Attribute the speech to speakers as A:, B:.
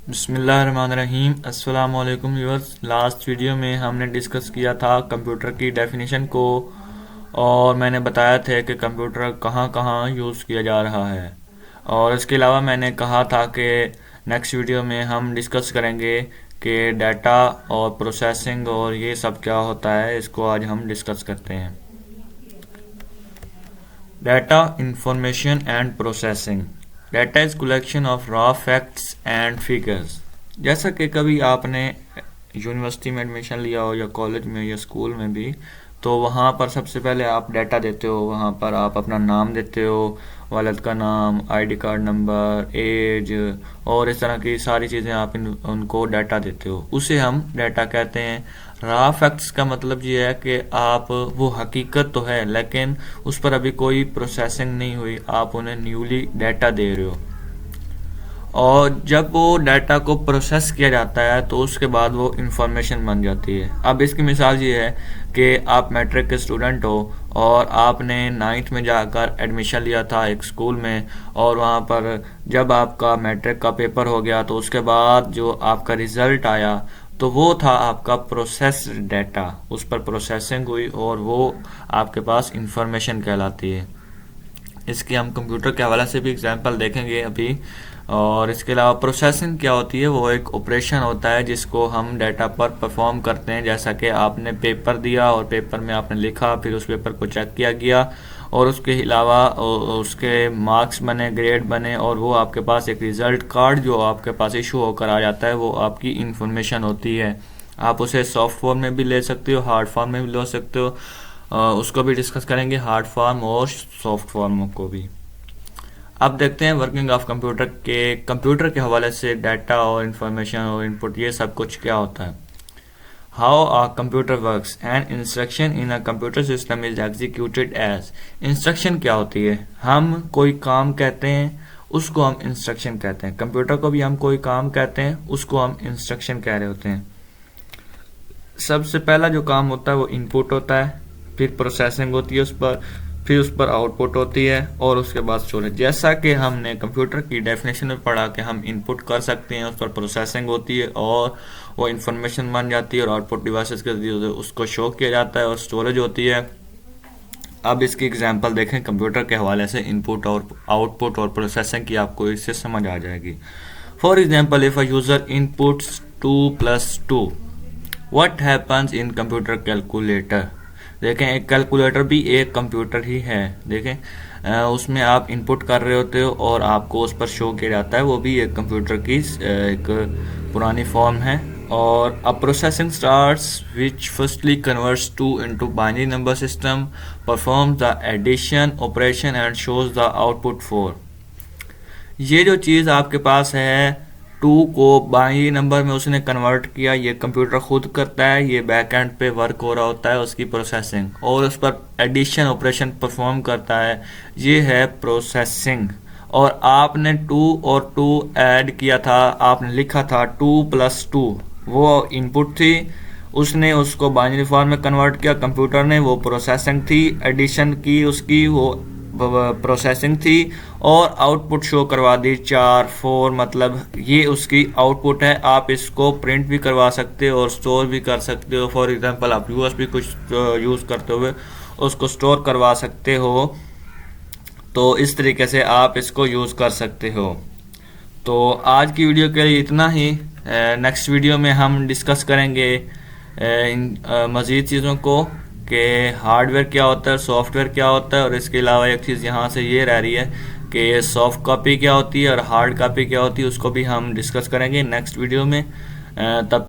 A: बिस्मिल्लाहिर्रहमानिर्रहीम। अस्सलाम वालेकुम व्यूअर्स। लास्ट वीडियो में हमने डिस्कस किया था कंप्यूटर की डेफिनेशन को और मैंने बताया था कि कंप्यूटर कहाँ कहाँ यूज़ किया जा रहा है। और इसके अलावा मैंने कहा था कि नेक्स्ट वीडियो में हम डिस्कस करेंगे कि डाटा और प्रोसेसिंग और ये सब क्या होता है। इसको आज हम डिस्कस करते हैं। Data information and processing. Data is collection of raw facts and figures. जैसा कि कभी आपने यूनिवर्सिटी में एडमिशन लिया हो या कॉलेज में या स्कूल में भी, तो वहाँ पर सबसे पहले आप डाटा देते हो। वहाँ पर आप अपना नाम देते हो, वालिद का नाम, आईडी कार्ड नंबर, एज और इस तरह की सारी चीज़ें आप उनको डाटा देते हो। उसे हम डाटा कहते हैं। रॉ फैक्ट्स का मतलब ये है कि आप वो हकीकत तो है लेकिन उस पर अभी कोई प्रोसेसिंग नहीं हुई, आप उन्हें न्यूली डाटा दे रहे हो। और जब वो डाटा को प्रोसेस किया जाता है तो उसके बाद वो इंफॉर्मेशन बन जाती है। अब इसकी मिसाल ये है कि आप मैट्रिक के स्टूडेंट हो और आपने 9th में जाकर एडमिशन लिया था एक स्कूल में, और वहाँ पर जब आपका मैट्रिक का पेपर हो गया तो उसके बाद जो आपका रिजल्ट आया तो वो था आपका प्रोसेस्ड डाटा। उस पर प्रोसेसिंग हुई और वो आपके पास इंफॉर्मेशन कहलाती है। इसकी हम कंप्यूटर के हवाले से भी एग्जांपल देखेंगे अभी। और इसके अलावा प्रोसेसिंग क्या होती है, वो एक ऑपरेशन होता है जिसको हम डाटा पर परफॉर्म करते हैं। जैसा कि आपने पेपर दिया और पेपर में आपने लिखा, फिर उस पेपर को चेक किया गया और उसके अलावा उसके मार्क्स बने, ग्रेड बने और वो आपके पास एक रिज़ल्ट कार्ड जो आपके पास इशू होकर आ जाता है, वो आपकी इंफॉर्मेशन होती है। आप उसे सॉफ्ट फॉर्म में भी ले सकते हो, हार्ड फॉर्म में भी ले सकते हो। उसको भी डिस्कस करेंगे, हार्ड फॉर्म और सॉफ्ट फॉर्म को भी। अब देखते हैं वर्किंग ऑफ कंप्यूटर के हवाले से डाटा और इंफॉर्मेशन और इनपुट ये सब कुछ क्या होता है। How a computer works. And instruction in a computer system is executed as. Instruction क्या होती है, हम कोई काम कहते हैं उसको हम इंस्ट्रक्शन कहते हैं। कंप्यूटर को भी हम कोई काम कहते हैं, उसको हम इंस्ट्रक्शन कह रहे होते हैं। सबसे पहला जो काम होता है वो इनपुट होता है, फिर प्रोसेसिंग होती है उस पर, फिर उस पर आउटपुट होती है और उसके बाद स्टोरेज। जैसा कि हमने कंप्यूटर की डेफिनेशन में पढ़ा कि हम इनपुट कर सकते हैं, उस पर प्रोसेसिंग होती है और वो इंफॉर्मेशन बन जाती है और आउटपुट डिवाइसेस के जरिए उसको शो किया जाता है और स्टोरेज होती है। अब इसकी एग्जांपल देखें कंप्यूटर के हवाले से। इनपुट और आउटपुट और प्रोसेसिंग की आपको इससे समझ आ जाएगी। For example, if a user inputs 2+2, what happens in computer calculator. देखें, एक कैलकुलेटर भी एक कंप्यूटर ही है। देखें, उसमें आप इनपुट कर रहे होते हो और आपको उस पर शो किया जाता है, वो भी एक कंप्यूटर की एक पुरानी फॉर्म है। और uh processing starts which firstly converts 2 into binary number system, performs the addition operation and shows the output 4। ये जो चीज़ आपके पास है, 2 को बाइनरी नंबर में उसने कन्वर्ट किया, ये कंप्यूटर खुद करता है। ये बैक एंड पे वर्क हो रहा होता है उसकी प्रोसेसिंग, और उस पर एडिशन ऑपरेशन परफॉर्म करता है, ये है प्रोसेसिंग। और आपने 2 और 2 ऐड किया था, आपने लिखा था 2+2, वो इनपुट थी, उसने उसको बाइनरी फॉर्म में कन्वर्ट किया कंप्यूटर ने, वो प्रोसेसिंग थी। एडिशन की उसकी वो प्रोसेसिंग थी और आउटपुट शो करवा दी 4, 4, मतलब ये उसकी आउटपुट है। आप इसको प्रिंट भी करवा सकते हो और स्टोर भी कर सकते हो। फॉर एग्जांपल, आप यूएसबी कुछ यूज़ करते हुए उसको स्टोर करवा सकते हो। तो इस तरीके से आप इसको यूज़ कर सकते हो। तो आज की वीडियो के लिए इतना ही। नेक्स्ट वीडियो में हम डिस्कस करेंगे इन मज़ीद चीज़ों को कि हार्डवेयर क्या होता है, सॉफ्टवेयर क्या होता है, और इसके अलावा एक चीज़ यहाँ से ये रह रही है कि सॉफ्ट कॉपी क्या होती है और हार्ड कॉपी क्या होती है, उसको भी हम डिस्कस करेंगे नेक्स्ट वीडियो में। तब